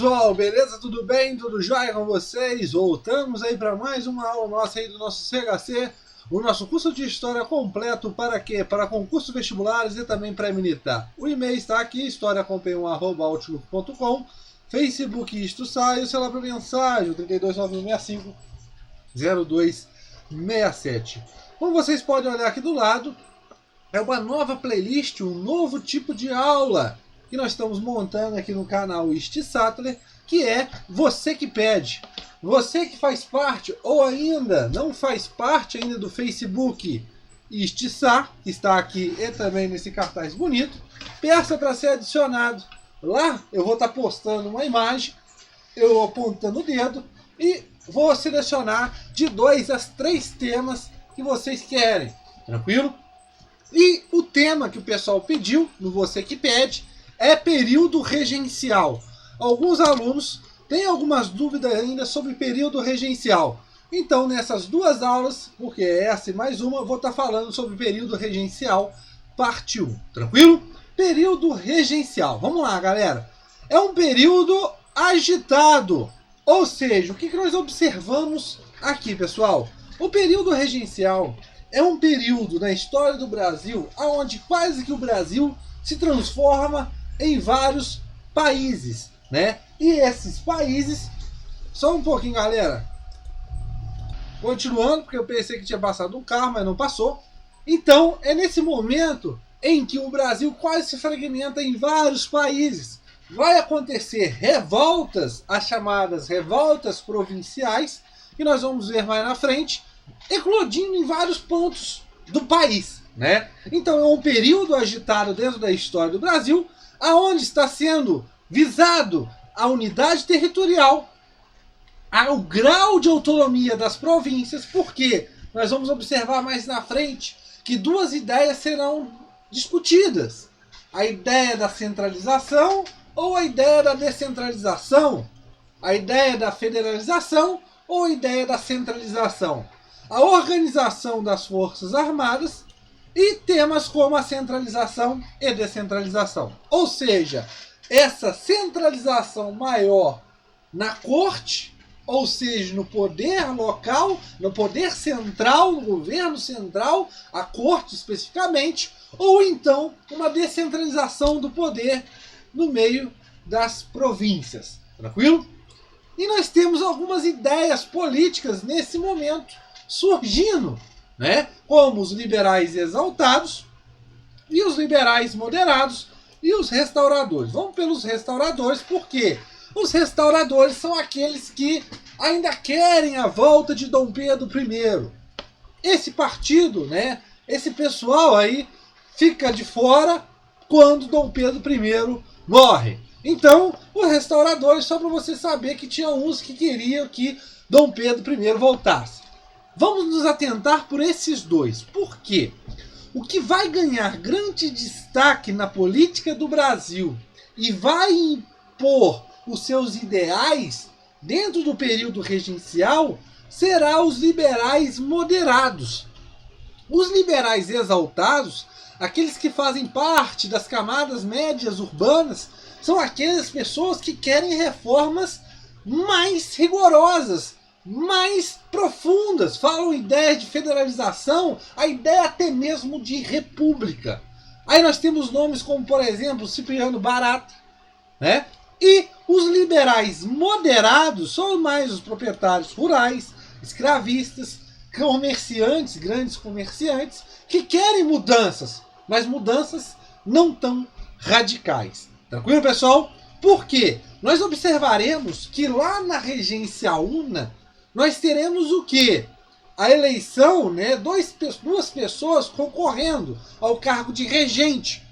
Pessoal, beleza? Tudo bem? Tudo jóia com vocês? Voltamos aí para mais uma aula nossa aí do nosso CHC, o nosso curso de História completo para quê? Para concursos vestibulares e também para militar. O e-mail está aqui, historiacompanhão@outlook.com, Facebook Isto Sai, o celular para mensagem, 3291650267. Como vocês podem olhar aqui do lado, é uma nova playlist, um novo tipo de aula que nós estamos montando aqui no canal Isto Sattler, que é Você que Pede. Você que faz parte ou ainda não faz parte ainda do Facebook Isto Sá, que está aqui e também nesse cartaz bonito, peça para ser adicionado. Lá eu vou estar postando uma imagem, eu apontando o dedo e vou selecionar de 2 a 3 temas que vocês querem. Tranquilo? E o tema que o pessoal pediu no Você que Pede é período regencial. Alguns alunos têm algumas dúvidas ainda sobre período regencial. Então, nessas duas aulas, porque essa e mais uma, eu vou estar falando sobre período regencial, parte 1. Tranquilo? Período regencial. Vamos lá, galera. É um período agitado. Ou seja, o que nós observamos aqui, pessoal? O período regencial é um período na história do Brasil onde quase que o Brasil se transforma em vários países, né? E esses países, só um pouquinho, galera, continuando, porque eu pensei que tinha passado um carro, mas não passou. Então, é nesse momento em que o Brasil quase se fragmenta em vários países. Vai acontecer revoltas, as chamadas revoltas provinciais, que nós vamos ver mais na frente, eclodindo em vários pontos do país, né? Então é um período agitado dentro da história do Brasil, aonde está sendo visado a unidade territorial, o grau de autonomia das províncias, porque nós vamos observar mais na frente que duas ideias serão discutidas: a ideia da centralização ou a ideia da descentralização, a ideia da federalização ou a ideia da centralização, a organização das Forças Armadas e temas como a centralização e descentralização. Ou seja, essa centralização maior na corte, ou seja, no poder local, no poder central, no governo central, a corte especificamente, ou então uma descentralização do poder no meio das províncias. Tranquilo? E nós temos algumas ideias políticas nesse momento surgindo, né? Como os liberais exaltados e os liberais moderados e os restauradores. Vamos pelos restauradores, porque os restauradores são aqueles que ainda querem a volta de Dom Pedro I. Esse partido, né? Esse pessoal aí fica de fora quando Dom Pedro I morre. Então, os restauradores, só para você saber que tinha uns que queriam que Dom Pedro I voltasse. Vamos nos atentar por esses dois. Por quê? O que vai ganhar grande destaque na política do Brasil e vai impor os seus ideais dentro do período regencial será os liberais moderados. Os liberais exaltados, aqueles que fazem parte das camadas médias urbanas, são aquelas pessoas que querem reformas mais rigorosas, mais profundas, falam ideia de federalização, a ideia até mesmo de república. Aí nós temos nomes como, por exemplo, Cipriano Barata, né? E os liberais moderados são mais os proprietários rurais, escravistas, comerciantes, grandes comerciantes, que querem mudanças, mas mudanças não tão radicais. Tranquilo, pessoal? Por quê? Nós observaremos que lá na Regência Una, nós teremos o quê? A eleição, né? Duas pessoas concorrendo ao cargo de regente,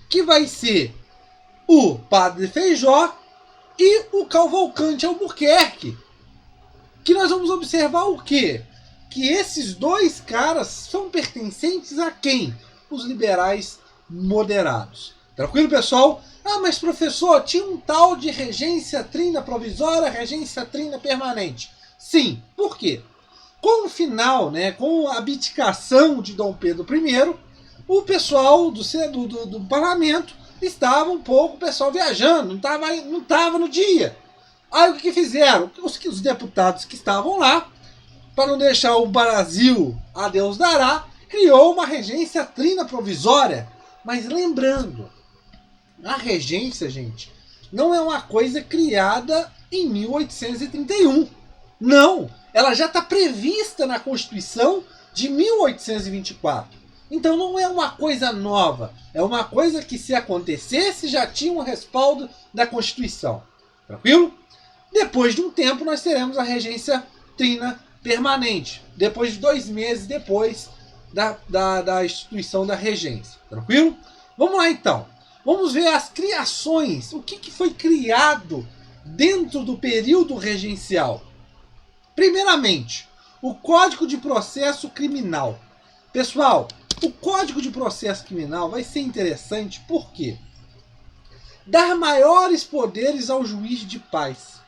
que vai ser o Padre Feijó e o Cavalcante Albuquerque. Que nós vamos observar o quê? Que esses dois caras são pertencentes a quem? Os liberais moderados. Tranquilo, pessoal? Ah, mas professor, tinha um tal de regência trina provisória, regência trina permanente. Sim, por quê? Com o final, né, com a abdicação de Dom Pedro I, o pessoal do parlamento estava um pouco o pessoal viajando, não tava no dia. Aí o que fizeram? Os deputados que estavam lá, para não deixar o Brasil a Deus dará, criou uma regência trina provisória. Mas lembrando, a regência, gente, não é uma coisa criada em 1831. Não, ela já está prevista na Constituição de 1824. Então não é uma coisa nova, é uma coisa que, se acontecesse, já tinha um respaldo da Constituição. Tranquilo? Depois de um tempo nós teremos a regência trina permanente, depois de 2 meses depois da instituição da regência. Tranquilo? Vamos lá então. Vamos ver as criações, o que foi criado dentro do período regencial. Primeiramente, o Código de Processo Criminal. Pessoal, o Código de Processo Criminal vai ser interessante porque dar maiores poderes ao juiz de paz.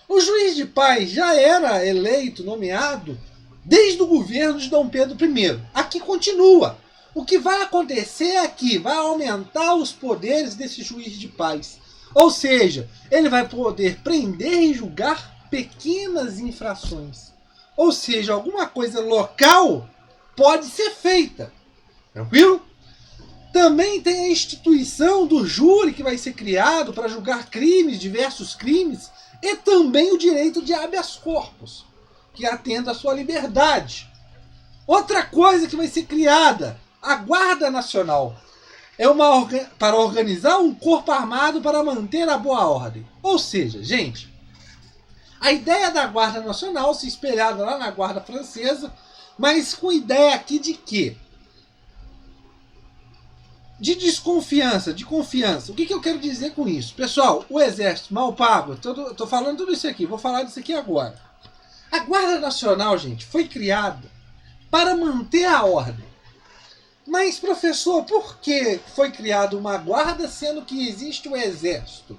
O juiz de paz já era eleito, nomeado, desde o governo de Dom Pedro I. Aqui continua. O que vai acontecer aqui vai aumentar os poderes desse juiz de paz. Ou seja, ele vai poder prender e julgar pequenas infrações. Ou seja, alguma coisa local pode ser feita. Tranquilo? Também tem a instituição do júri que vai ser criado para julgar crimes, diversos crimes, e também o direito de habeas corpus, que atenta à sua liberdade. Outra coisa que vai ser criada, a Guarda Nacional. É para organizar um corpo armado para manter a boa ordem. Ou seja, gente, a ideia da Guarda Nacional se espelhava lá na Guarda Francesa, mas com ideia aqui de quê? De desconfiança, de confiança. O que eu quero dizer com isso? Pessoal, o exército mal pago, estou falando tudo isso aqui, vou falar disso aqui agora. A Guarda Nacional, gente, foi criada para manter a ordem. Mas, professor, por que foi criada uma guarda sendo que existe o exército?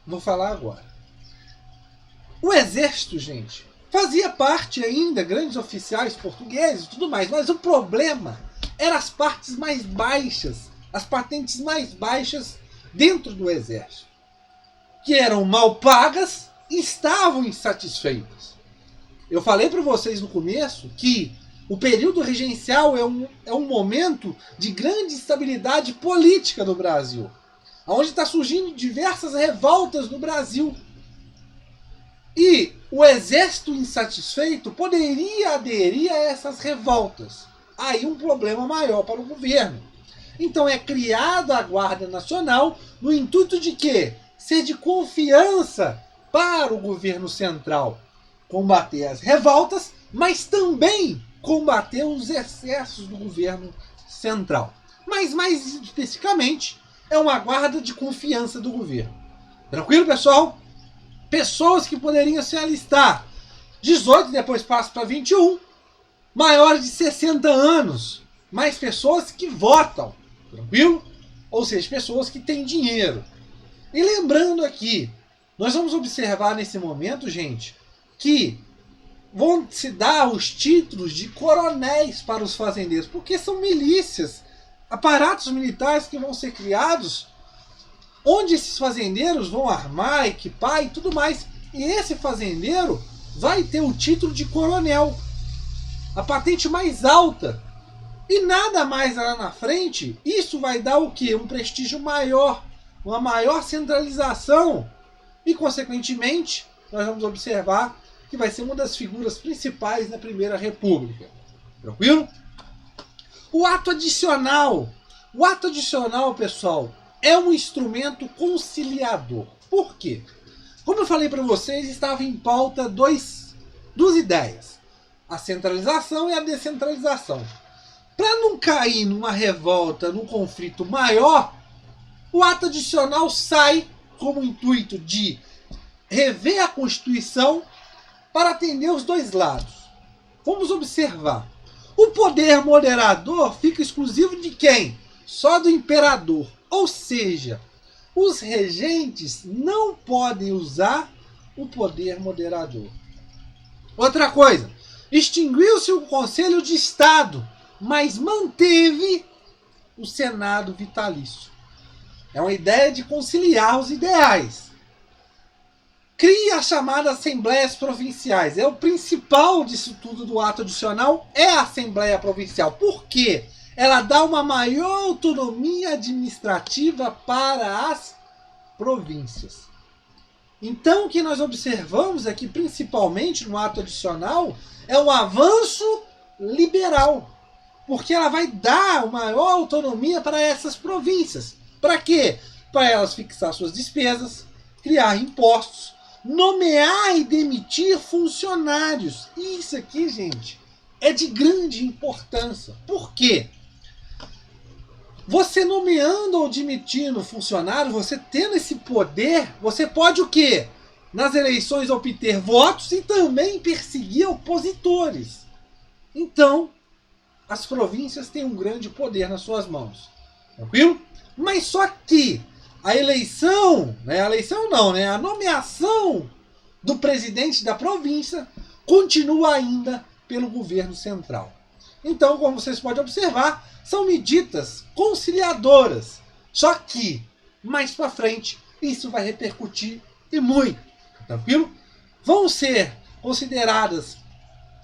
Vou falar agora. O exército, gente, fazia parte ainda, grandes oficiais portugueses e tudo mais, mas o problema eram as partes mais baixas, as patentes mais baixas dentro do exército, que eram mal pagas e estavam insatisfeitas. Eu falei para vocês no começo que o período regencial é um momento de grande instabilidade política no Brasil, onde está surgindo diversas revoltas no Brasil. E o exército insatisfeito poderia aderir a essas revoltas. Aí um problema maior para o governo. Então é criada a Guarda Nacional no intuito de quê? Ser de confiança para o governo central. Combater as revoltas, mas também combater os excessos do governo central. Mas mais especificamente, é uma guarda de confiança do governo. Tranquilo, pessoal? Pessoas que poderiam se alistar. 18, depois passa para 21. Maiores de 60 anos. Mais pessoas que votam. Tranquilo? Ou seja, pessoas que têm dinheiro. E lembrando aqui, nós vamos observar nesse momento, gente, que vão se dar os títulos de coronéis para os fazendeiros, porque são milícias, aparatos militares que vão ser criados, onde esses fazendeiros vão armar, equipar e tudo mais. E esse fazendeiro vai ter o título de coronel, a patente mais alta. E nada mais lá na frente, isso vai dar o quê? Um prestígio maior, uma maior centralização. E, consequentemente, nós vamos observar que vai ser uma das figuras principais na Primeira República. Tranquilo? O ato adicional. O ato adicional, pessoal, é um instrumento conciliador. Por quê? Como eu falei para vocês, estava em pauta duas ideias. A centralização e a descentralização. Para não cair numa revolta, num conflito maior, o ato adicional sai com o intuito de rever a Constituição para atender os dois lados. Vamos observar. O poder moderador fica exclusivo de quem? Só do imperador. Ou seja, os regentes não podem usar o poder moderador. Outra coisa, extinguiu-se o Conselho de Estado, mas manteve o Senado vitalício. É uma ideia de conciliar os ideais. Cria as chamadas assembleias provinciais. O principal disso tudo do ato adicional é a Assembleia Provincial. Por quê? Ela dá uma maior autonomia administrativa para as províncias. Então, o que nós observamos aqui, principalmente no ato adicional, é um avanço liberal. Porque ela vai dar uma maior autonomia para essas províncias. Para quê? Para elas fixar suas despesas, criar impostos, nomear e demitir funcionários. Isso aqui, gente, é de grande importância. Por quê? Você nomeando ou demitindo funcionário, você tendo esse poder, você pode o quê? Nas eleições obter votos e também perseguir opositores. Então, as províncias têm um grande poder nas suas mãos. Tranquilo? Mas só que a eleição, a nomeação do presidente da província continua ainda pelo governo central. Então, como vocês podem observar, são medidas conciliadoras. Só que, mais para frente, isso vai repercutir e muito. Tranquilo? Vão ser consideradas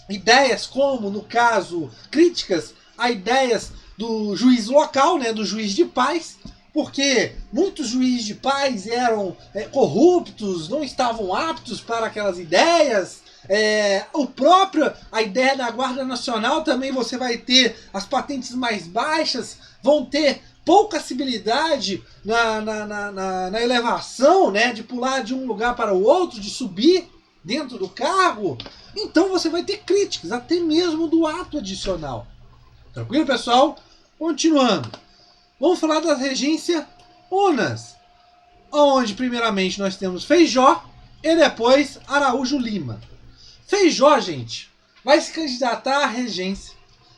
ideias como, no caso, críticas a ideias do juiz local, né, do juiz de paz, porque muitos juízes de paz eram corruptos, não estavam aptos para aquelas ideias. A ideia da Guarda Nacional também, você vai ter as patentes mais baixas, vão ter pouca civilidade na elevação, né, de pular de um lugar para o outro, de subir dentro do cargo. Então você vai ter críticas, até mesmo do ato adicional. Tranquilo, pessoal? Continuando. Vamos falar da regência Unas, onde primeiramente nós temos Feijó e depois Araújo Lima. Feijó, gente, vai se candidatar à regência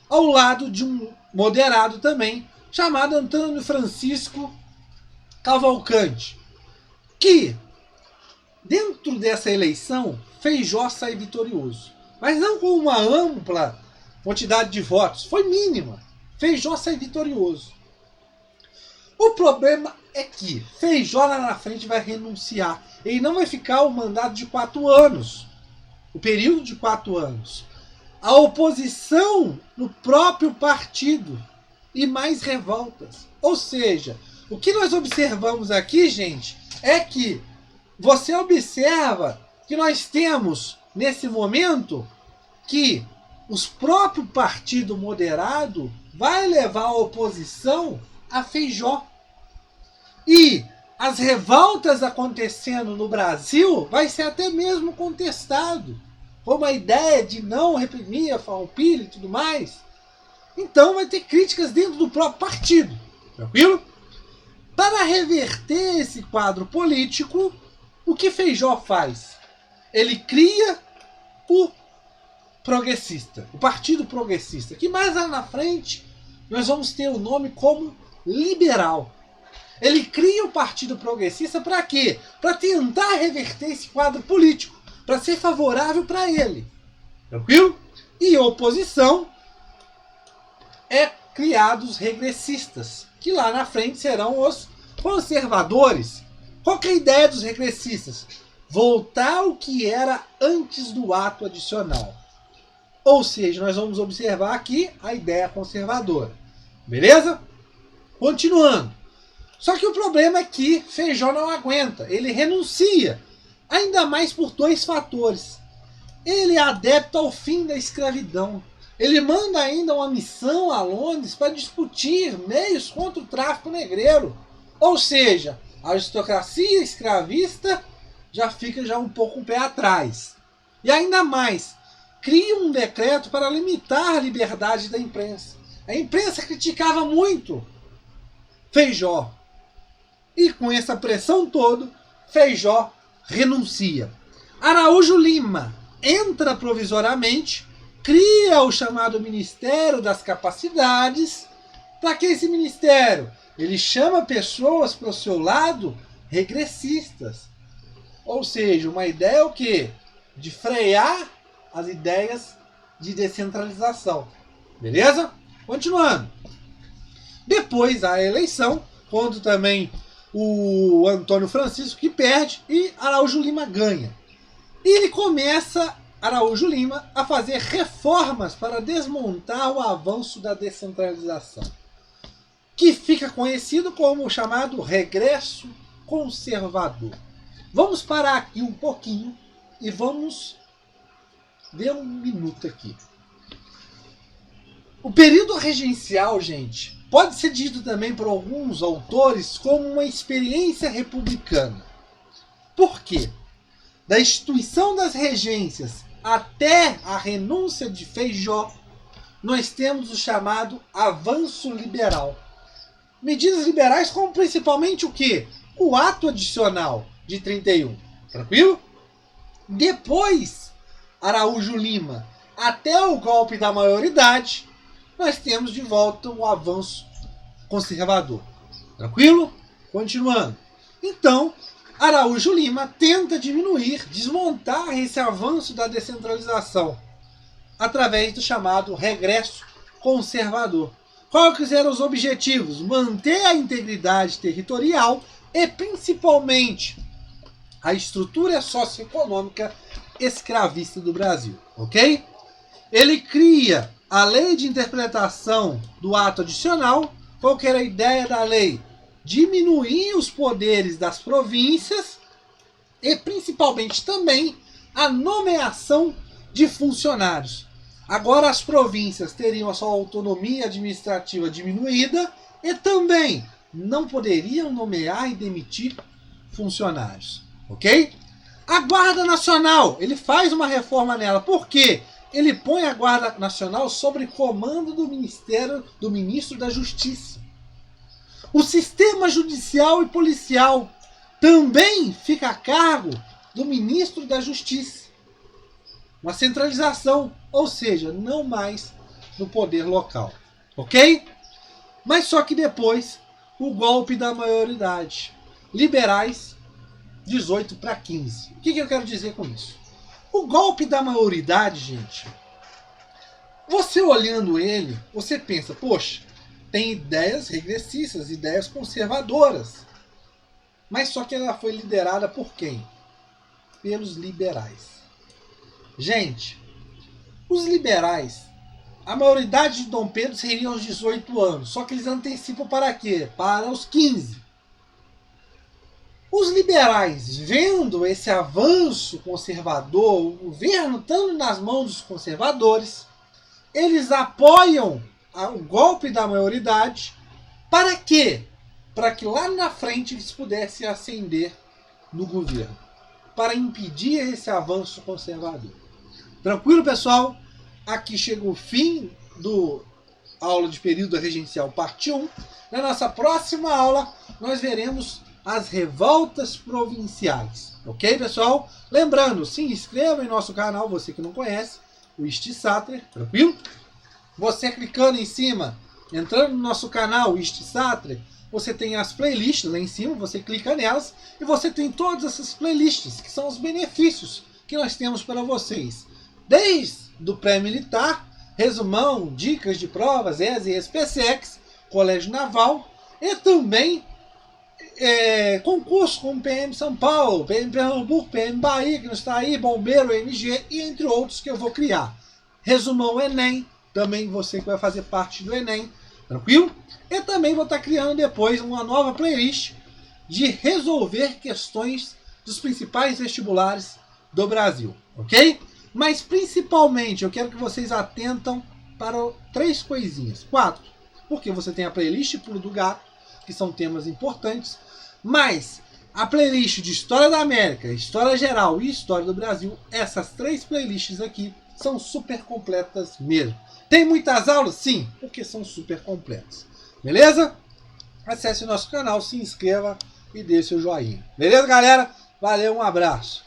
ao lado de um moderado também, chamado Antônio Francisco Cavalcante, que, dentro dessa eleição, Feijó sai vitorioso. Mas não com uma ampla quantidade de votos, foi mínima. Feijó sai vitorioso. O problema é que Feijó lá na frente vai renunciar. Ele não vai ficar o mandato de 4 anos. O período de 4 anos. A oposição no próprio partido e mais revoltas. Ou seja, o que nós observamos aqui, gente, é que você observa que nós temos, nesse momento, que os próprio partido moderado vai levar a oposição a Feijó. E as revoltas acontecendo no Brasil vai ser até mesmo contestado. Como a ideia de não reprimir a Farroupilha e tudo mais. Então vai ter críticas dentro do próprio partido. Tranquilo? Para reverter esse quadro político, o que Feijó faz? Ele cria o progressista, o Partido Progressista, que mais lá na frente nós vamos ter o nome como liberal. Ele cria o Partido Progressista para quê? Para tentar reverter esse quadro político, para ser favorável para ele. Tranquilo? E a oposição é criados regressistas, que lá na frente serão os conservadores. Qual que é a ideia dos regressistas? Voltar ao que era antes do ato adicional. Ou seja, nós vamos observar aqui a ideia conservadora. Beleza? Continuando. Só que o problema é que Feijó não aguenta. Ele renuncia. Ainda mais por 2 fatores. Ele é adepto ao fim da escravidão. Ele manda ainda uma missão a Londres para discutir meios contra o tráfico negreiro. Ou seja, a aristocracia escravista já fica um pouco um pé atrás. E ainda mais, cria um decreto para limitar a liberdade da imprensa. A imprensa criticava muito Feijó. E com essa pressão toda, Feijó renuncia. Araújo Lima entra provisoriamente, cria o chamado Ministério das Capacidades. Para que esse ministério? Ele chama pessoas para o seu lado regressistas. Ou seja, uma ideia é o quê? De frear as ideias de descentralização. Beleza? Continuando. Depois da eleição, quando também o Antônio Francisco, que perde, e Araújo Lima ganha. E ele começa, Araújo Lima, a fazer reformas para desmontar o avanço da descentralização, que fica conhecido como o chamado regresso conservador. Vamos parar aqui um pouquinho e vamos ver um minuto aqui. O período regencial, gente, pode ser dito também por alguns autores como uma experiência republicana. Por quê? Da instituição das regências até a renúncia de Feijó, nós temos o chamado avanço liberal. Medidas liberais como principalmente o quê? O ato adicional de 31. Tranquilo? Depois, Araújo Lima, até o golpe da maioridade, nós temos de volta o avanço conservador. Tranquilo? Continuando. Então, Araújo Lima tenta diminuir, desmontar esse avanço da descentralização através do chamado regresso conservador. Quais eram os objetivos? Manter a integridade territorial e, principalmente, a estrutura socioeconômica escravista do Brasil. Ok? Ele cria a lei de interpretação do ato adicional. Qual que era a ideia da lei? Diminuir os poderes das províncias e, principalmente, também a nomeação de funcionários. Agora as províncias teriam a sua autonomia administrativa diminuída e também não poderiam nomear e demitir funcionários. Ok? A Guarda Nacional, ele faz uma reforma nela. Por quê? Ele põe a Guarda Nacional sob comando do Ministro da Justiça. O sistema judicial e policial também fica a cargo do Ministro da Justiça. Uma centralização, ou seja, não mais no poder local. Ok? Mas só que depois, o golpe da maioridade. Liberais, 18-15. O que eu quero dizer com isso? O golpe da maioridade, gente, você olhando ele, você pensa, poxa, tem ideias regressistas, ideias conservadoras. Mas só que ela foi liderada por quem? Pelos liberais. Gente, os liberais, a maioridade de Dom Pedro seria aos 18 anos, só que eles antecipam para quê? Para os 15. Os liberais, vendo esse avanço conservador, o governo estando nas mãos dos conservadores, eles apoiam o golpe da maioridade. Para quê? Para que lá na frente eles pudessem ascender no governo, para impedir esse avanço conservador. Tranquilo, pessoal? Aqui chega o fim do aula de período regencial parte 1. Na nossa próxima aula, nós veremos as revoltas provinciais. Ok, pessoal? Lembrando, se inscreva em nosso canal, você que não conhece, o Isti Sattler, tranquilo? Você clicando em cima, entrando no nosso canal, o Isti Sattler, você tem as playlists lá em cima, você clica nelas e você tem todas essas playlists, que são os benefícios que nós temos para vocês. Desde o pré-militar, resumão, dicas de provas, ESA e SPSEX, Colégio Naval e também concurso como PM São Paulo, PM Pernambuco, PM Bahia, que não está aí, Bombeiro, MG e entre outros que eu vou criar. Resumão Enem, também você que vai fazer parte do Enem, tranquilo? E também vou estar criando depois uma nova playlist de resolver questões dos principais vestibulares do Brasil, ok? Mas principalmente eu quero que vocês atentam para 3 coisinhas, 4, porque você tem a playlist Pulo do Gato, que são temas importantes, mas a playlist de História da América, História Geral e História do Brasil, essas 3 playlists aqui são super completas mesmo. Tem muitas aulas? Sim, porque são super completas. Beleza? Acesse o nosso canal, se inscreva e dê seu joinha. Beleza, galera? Valeu, um abraço.